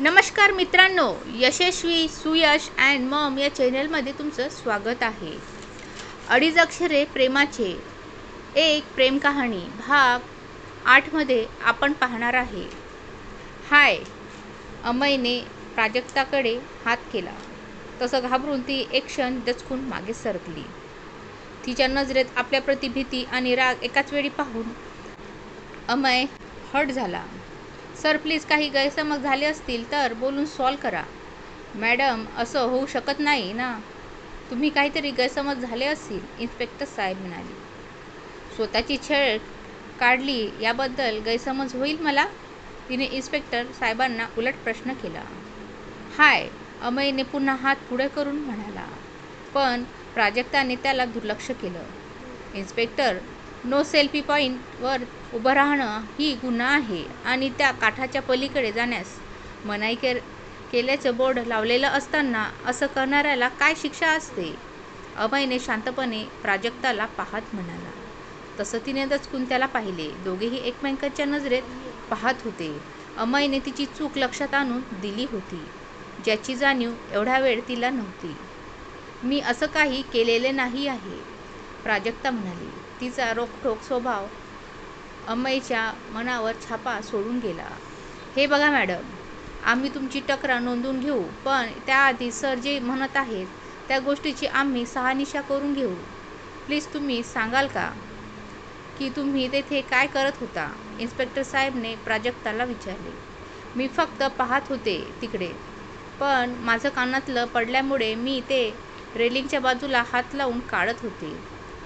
नमस्कार मित्रांनो, यशस्वी Suyash and Maugham या चॅनलमध्ये तुमचं स्वागत आहे. 2.5 अक्षरे प्रेमाचे एक प्रेम कहाणी भाग 8 मध्ये आपण पाहणार आहे. हाय, अमयने प्राजक्ताकडे हात केला. तसं घाबरून ती एक क्षण दचकून मागे सरकली. तिच्या नजरेत आपल्या प्रति भीती आणि राग एकाच वेळी पाहून अमय हट झाला. सर, प्लीज, काही गैरसमज झाले असतील तर बोलून सॉल्व्ह करा. मॅडम, असं होऊ शकत नाही ना. तुम्ही काहीतरी गैरसमज झाले असतील, इन्स्पेक्टर साहेब म्हणाले. स्वतःची छेड काढली याबद्दल गैरसमज होईल मला? तिने इन्स्पेक्टर साहेबांना उलट प्रश्न केला. हाय, अमयने पुन्हा हात पुढे करून म्हणाला. पण प्राजक्ताने त्याला दुर्लक्ष केलं. इन्स्पेक्टर, नो सेल्फी पॉईंटवर उभं राहणं ही गुन्हा आहे आणि त्या काठाच्या पलीकडे जाण्यास मनाई केल्याचं बोर्ड लावलेलं असताना असं करणाऱ्याला काय शिक्षा असते? अमयने शांतपणे प्राजक्ताला पाहत म्हणाला. तसं तिने दचकून त्याला पाहिले. दोघेही एकमेकांच्या नजरेत पाहत होते. अमयने तिची चूक लक्षात आणून दिली होती, ज्याची जाणीव एवढा वेळ तिला नव्हती. मी असं काही केलेले नाही आहे, प्राजक्ता म्हणाली. तिचा रोखठोक स्वभाव अमयच्या मनावर छापा सोडून गेला. हे बघा मॅडम, आम्ही तुमची तक्रार नोंदवून घेऊ, पण त्याआधी सर जे म्हणत आहेत त्या गोष्टीची आम्ही शहानिशा करून घेऊ. प्लीज तुम्ही सांगाल का की तुम्ही तेथे काय करत होता? इन्स्पेक्टर साहेबने प्राजक्ताला विचारले. मी फक्त पाहत होते तिकडे, पण माझं कानातलं पडल्यामुळे मी ते रेलिंगच्या बाजूला हात लावून काढत होते,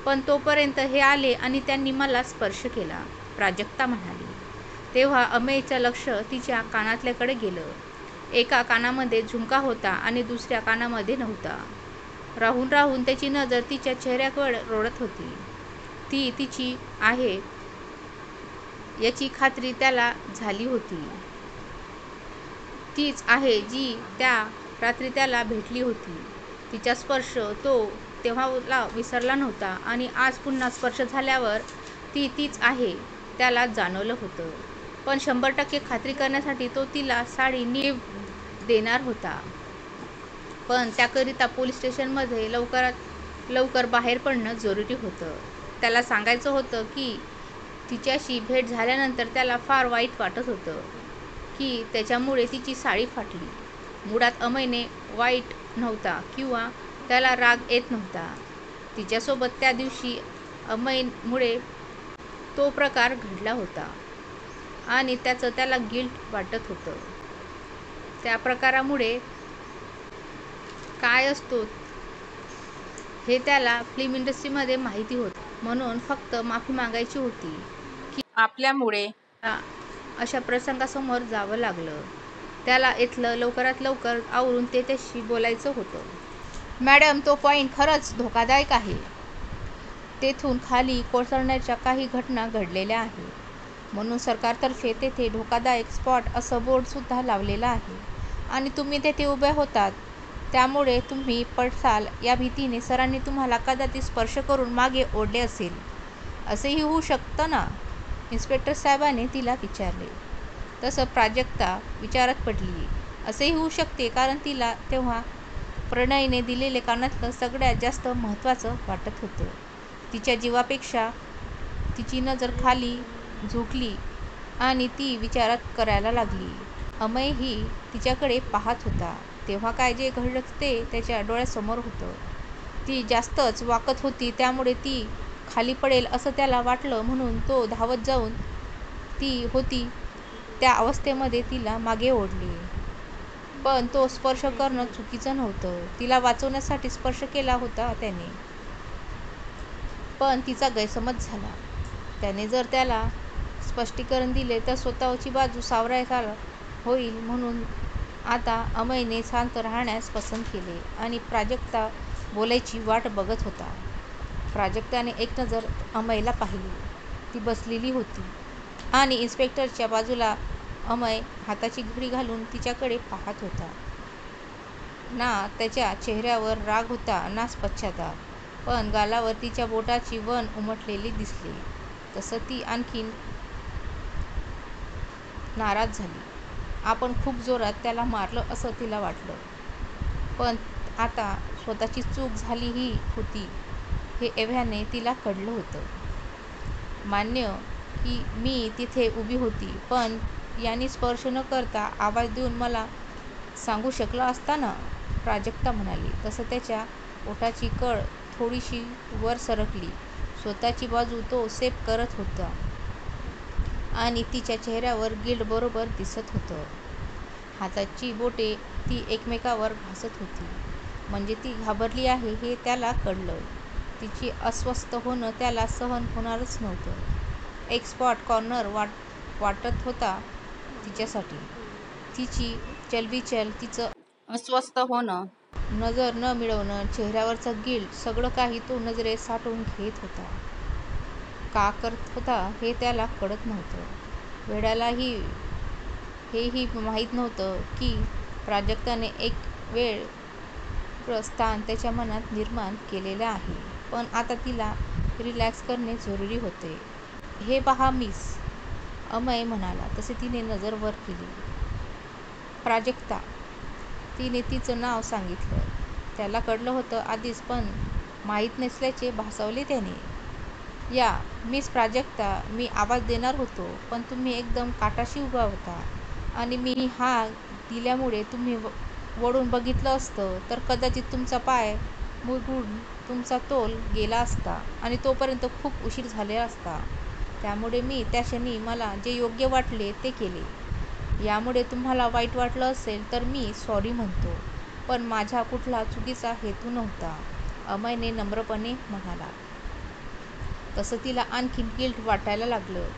पण तोपर्यंत हे आले आणि त्यांनी मला स्पर्श केला, प्राजक्ता म्हणाली. तेव्हा अमयचं लक्ष तिच्या कानातल्याकडे गेलं. एका कानामध्ये झुमका होता आणि दुसऱ्या कानामध्ये नव्हता. राहून राहून त्याची नजर तिच्या चेहऱ्याकडे रोडत होती. ती तिची आहे याची खात्री त्याला झाली होती. तीच आहे जी त्या रात्री त्याला भेटली होती. तिचा स्पर्श तो तेव्हा विसरला नव्हता आणि आज पुन्हा स्पर्श झाल्यावर ती तीच आहे त्याला जाणवलं होतं. पण 100% खात्री करण्यासाठी तो तिला साडी नीट देणार होता. पण त्याकरिता पोलीस स्टेशनमध्ये लवकरात लवकर बाहेर पडणं जरुरी होतं. त्याला सांगायचं होतं की तिच्याशी भेट झाल्यानंतर त्याला फार वाईट वाटत होतं की त्याच्यामुळे तिची साडी फाटली. मुळात अमयने वाईट नव्हता किंवा त्याला राग येत नव्हता. तिच्यासोबत त्या दिवशी अमयमुळे तो प्रकार घडला होता आणि त्याचं त्याला गिल्ट वाटत होतं. त्या प्रकारामुळे काय असतो हे त्याला फिल्म इंडस्ट्रीमध्ये माहिती होतं. म्हणून फक्त माफी मागायची होती की आपल्यामुळे अशा प्रसंगासमोर जावं लागलं. त्याला इथलं लवकरात लवकर आवरून त्याच्याशी बोलायचं होतं. मॅडम, तो पॉईंट खरंच धोकादायक आहे. तेथून खाली कोसळण्याच्या काही घटना घडलेल्या आहे. म्हणून सरकारतर्फे तेथे धोकादायक स्पॉट असं बोर्ड सुद्धा लावलेलं आहे आणि तुम्ही तेथे उभे होतात, त्यामुळे तुम्ही पडसाल या भीतीने सरांनी तुम्हाला कदाचित स्पर्श करून मागे ओढले असेल. असंही होऊ शकतं ना? इन्स्पेक्टर साहेबांनी तिला विचारले. तसं प्राजक्ता विचारात पडली. असंही होऊ शकते, कारण तिला तेव्हा प्रणयने दिलेले कानातलं सगळ्यात जास्त महत्त्वाचं वाटत होतं. तिच्या जीवापेक्षा तिची नजर खाली झुकली आणि ती विचारात करायला लागली. अमयही तिच्याकडे पाहत होता. तेव्हा काय जे घडलं ते त्याच्या डोळ्यासमोर होतं. ती जास्तच वाकत होती, त्यामुळे ती खाली पडेल असं त्याला वाटलं. म्हणून तो धावत जाऊन ती होती त्या अवस्थेमध्ये तिला मागे ओढले. पण तो स्पर्श करणं चुकीचं नव्हतं. तिला वाचवण्यासाठी स्पर्श केला होता त्याने. पण तिचा गैरसमज झाला. त्याने जर त्याला स्पष्टीकरण दिले तर स्वतःची बाजू सावरायला होईल. म्हणून आता अमयने शांत राहण्यास पसंत केले आणि प्राजक्ता बोलायची वाट बघत होता. प्राजक्ताने एक नजर अमयला पाहिली. ती बसलेली होती आणि इन्स्पेक्टरच्या बाजूला अमय हाताची घडी घालून तिच्याकडे पाहत होता. ना त्याच्या चेहऱ्यावर राग होता ना पश्चाताप, पण गालावर तिच्या बोटाची वण उमटलेली दिसली. तसं ती आणखीन नाराज झाली. आपण खूप जोरात त्याला मारलं असं तिला वाटलं. पण आता स्वतःची चूक झालीही होती हे एव्हाने तिला कळलं होतं. मान्य की मी तिथे उभी होती, पण यांनी स्पर्श न करता आवाज देऊन मला सांगू शकला असता ना, प्राजक्ता म्हणाली. तसं त्याच्या ओठाची कळ थोडीशी वर सरकली. स्वतःची बाजू तो सेफ करत होता आणि तिच्या चेहऱ्यावर गिल्ट बरोबर दिसत होतं. हाताची बोटे ती एकमेकावर घासत होती. म्हणजे ती घाबरली आहे हे त्याला कळलं. तिची अस्वस्थ होणं त्याला सहन होणारच नव्हतं. एक स्पॉट कॉर्नर वाटत होता तिच्यासाठी. तिची चलबिचल, तिचं अस्वस्थ होणं, नजर न मिळवणं, चेहऱ्यावरचा गिल्ट, सगळं काही तो नजरेत साठवून घेत होता. का करत होता हे त्याला कळत नव्हतं. वेड्यालाही हेही माहीत नव्हतं की प्राजक्ताने एक वेगळं स्थान त्याच्या मनात निर्माण केलेलं आहे. पण आता तिला रिलॅक्स करणे जरुरी होते. हे पहा मिस, अमय म्हणाला तसे तिने नजर वर केली. प्राजक्ता, तिने तिचं नाव सांगितलं. त्याला कळलं होतं आधीच, पण माहीत नसल्याचे भासवले त्याने. या मिस प्राजक्ता, मी आवाज देणार होतो, पण तुम्ही एकदम काठाशी उभा होता आणि मी हाक दिल्यामुळे तुम्ही वळून बघितलं असतं तर कदाचित तुमचा पाय मुरगळून तुमचा तोल गेला असता आणि तोपर्यंत खूप उशीर झाला असता. त्यामुळे मी त्या क्षणी मला जे योग्य वाटले ते केले. यामुळे तुम्हाला वाईट वाटलं असेल तर मी सॉरी म्हणतो, पण माझा कुठला चुकीचा हेतू नव्हता, अमयने नम्रपणे म्हणाला. तसं तिला आणखीन गिल्ट वाटायला लागलं.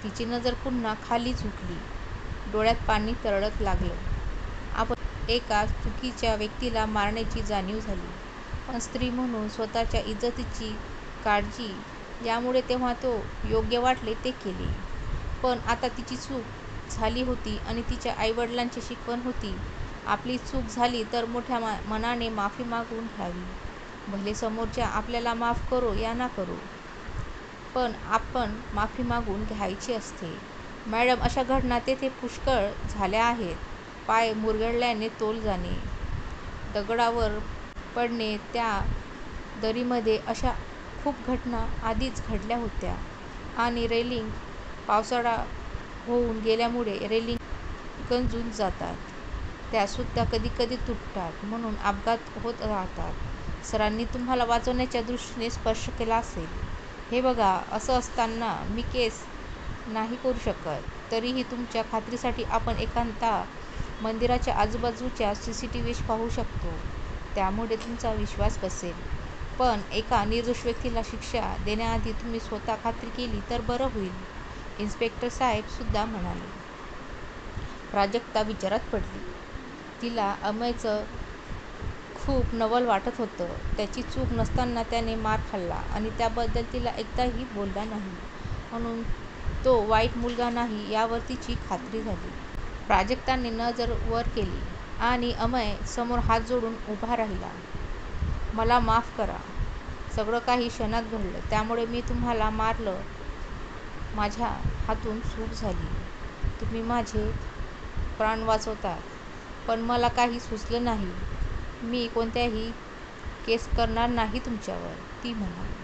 तिची नजर पुन्हा खाली झुकली. डोळ्यात पाणी तरळत लागलं. आपण एका चुकीच्या व्यक्तीला मारण्याची जाणीव झाली. पण स्त्री म्हणून स्वतःच्या इज्जतीची काळजी, यामुळे तेव्हा तो योग्य वाटले ते केले. पण आता तिची चूक झाली होती आणि तिच्या आईवडिलांची शिकवण होती, आपली चूक झाली तर मोठ्या मनाने माफी मागून घ्यावी. भले समोरच्या आपल्याला माफ करो या ना करो, पण आपण माफी मागून घ्यायची असते. मॅडम, अशा घटना तेथे पुष्कळ झाल्या आहेत. पाय मुरगळल्याने तोल जाणे, दगडावर पडणे, त्या दरीमध्ये, अशा खूप घटना आधीच घडल्या होत्या. आणि रेलिंग, पावसाळा होऊन गेल्यामुळे रेलिंग गंजून जातात. त्यासुद्धा कधीकधी तुटतात. म्हणून अपघात होत राहतात. सरांनी तुम्हाला वाचवण्याच्या दृष्टीने स्पर्श केला असेल. हे बघा, असं असताना मी केस नाही करू शकत. तरीही तुमच्या खात्रीसाठी आपण एखाद्या मंदिराच्या आजूबाजूच्या सीसीटीव्हीज पाहू शकतो. त्यामुळे तुमचा विश्वास बसेल. पण एका निर्दोष व्यक्तीला शिक्षा देण्याआधी तुम्ही स्वतः खात्री केली तर बरं होईल, इन्स्पेक्टर साहेब सुद्धा म्हणाले. प्राजक्ता विचारात पडली. तिला अमयचं खूप नवल वाटत होतं. त्याची चूक नसताना त्याने मार खाल्ला आणि त्याबद्दल तिला एकदाही बोलला नाही, म्हणून तो वाईट मुलगा नाही यावर तिची खात्री झाली. प्राजक्ताने नजर वर केली आणि अमय समोर हात जोडून उभा राहिला. मला माफ करा. सगळं काही क्षणात घडलं, त्यामुळे मी तुम्हाला मारलं. माझ्या हातून चूक झाली. तुम्ही माझे प्राण वाचवतात, पण मला काही सुचलं नाही. मी कोणत्याही केस करणार नाही तुमच्यावर, ती म्हणाली.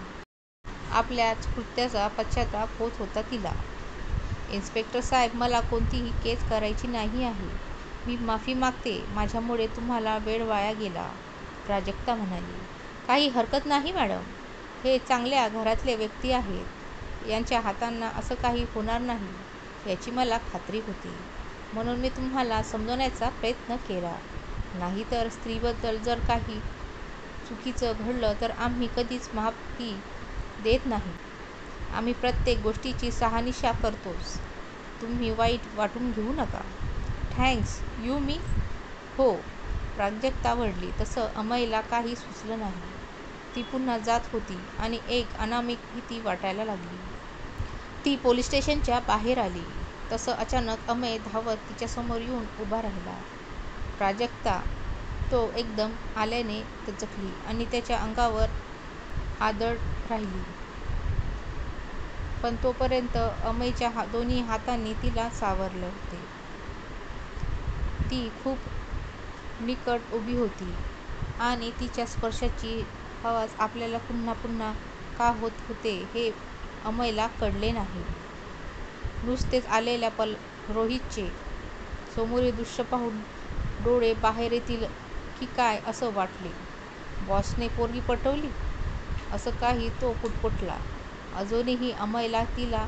आपल्याच कृत्याचा पश्चाताप होत होता तिला. इन्स्पेक्टर साहेब, मला कोणतीही केस करायची नाही आहे. मी माफी मागते. माझ्यामुळे तुम्हाला वेळ वाया गेला, प्राजक्ता म्हणाली. काही हरकत नाही मॅडम. हे चांगल्या घरातले व्यक्ती आहेत. यांच्या हातांना असं काही होणार नाही याची मला खात्री होती. म्हणून मी तुम्हाला समजवण्याचा प्रयत्न केला. नाहीतर स्त्रीबद्दल जर काही चुकीचं घडलं तर आम्ही कधीच माफी देत नाही. आम्ही प्रत्येक गोष्टीची शहानिशा करतोच. तुम्ही वाईट वाटून घेऊ नका. थँक्स. यू मी? हो, प्राजक्ता वळली. तसं अमयला काही सुचलं नाही. ती पुन्हा जात होती आणि एक अनामिक भीती वाटायला लागली. ती पोलीस स्टेशनच्या बाहेर आली तसं अचानक अमय धावत तिच्यासमोर येऊन उभा राहिला. प्राजक्ता, तो एकदम आल्याने दचकली आणि त्याच्या अंगावर आदळत राहिली. पण तोपर्यंत अमयच्या दोन्ही हातांनी तिला सावरले होते. ती खूप निकट उभी होती आणि तिच्या स्पर्शाची हवस आपल्याला पुन्हा पुन्हा का होत होते हे अमयला कळले नाही. नुसतेच आलेल्या रोहितचे समोरील दृश्य पाहून डोळे बाहेर येतील की काय असं वाटले. बॉसने पोरगी पटवली असं काही तो पुटपुटला. अजूनही अमयला तिला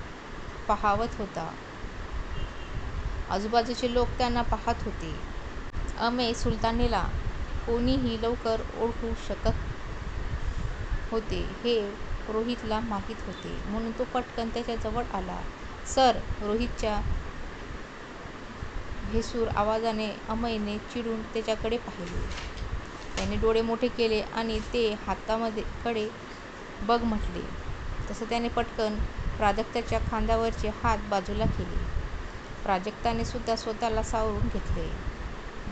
पाहावत होता. आजूबाजूचे लोक त्यांना पाहत होते. अमय सुलतानेला कोणीही लवकर ओळखू शकत होते हे रोहितला माहीत होते, म्हणून तो पटकन त्याच्या जवळ आला. सर, रोहितच्या भेसूर आवाजाने अमयने चिडून त्याच्याकडे पाहिले. त्याने डोळे मोठे केले आणि ते हाताकडे बघ म्हटले. तसं त्याने पटकन प्राजक्ताच्या खांद्यावरचे हात बाजूला केले. प्राजक्ताने सुद्धा स्वतःला सावरून घेतले.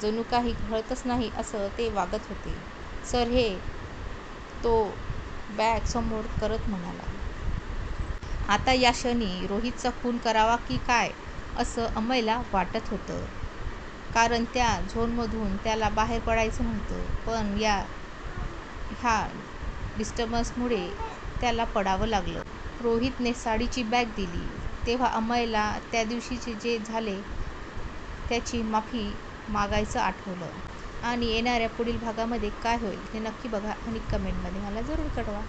जणू काही घडतच नाही असं ते वागत होते. सर हे, तो बॅग समोर करत म्हणाला. आता या क्षणी रोहितचा खून करावा की काय असं अमयला वाटत होतं. कारण त्या झोनमधून त्याला बाहेर पडायचं नव्हतं. पण ह्या डिस्टर्बन्समुळे त्याला पडावं लागलं. रोहितने साडीची बॅग दिली तेव्हा अमयला त्या दिवशी जे झाले त्याची माफी मागायचं आठवलं. आणि येणाऱ्या पुढील भागामध्ये काय होईल हे नक्की बघा आणि कमेंटमध्ये मला जरूर कळवा.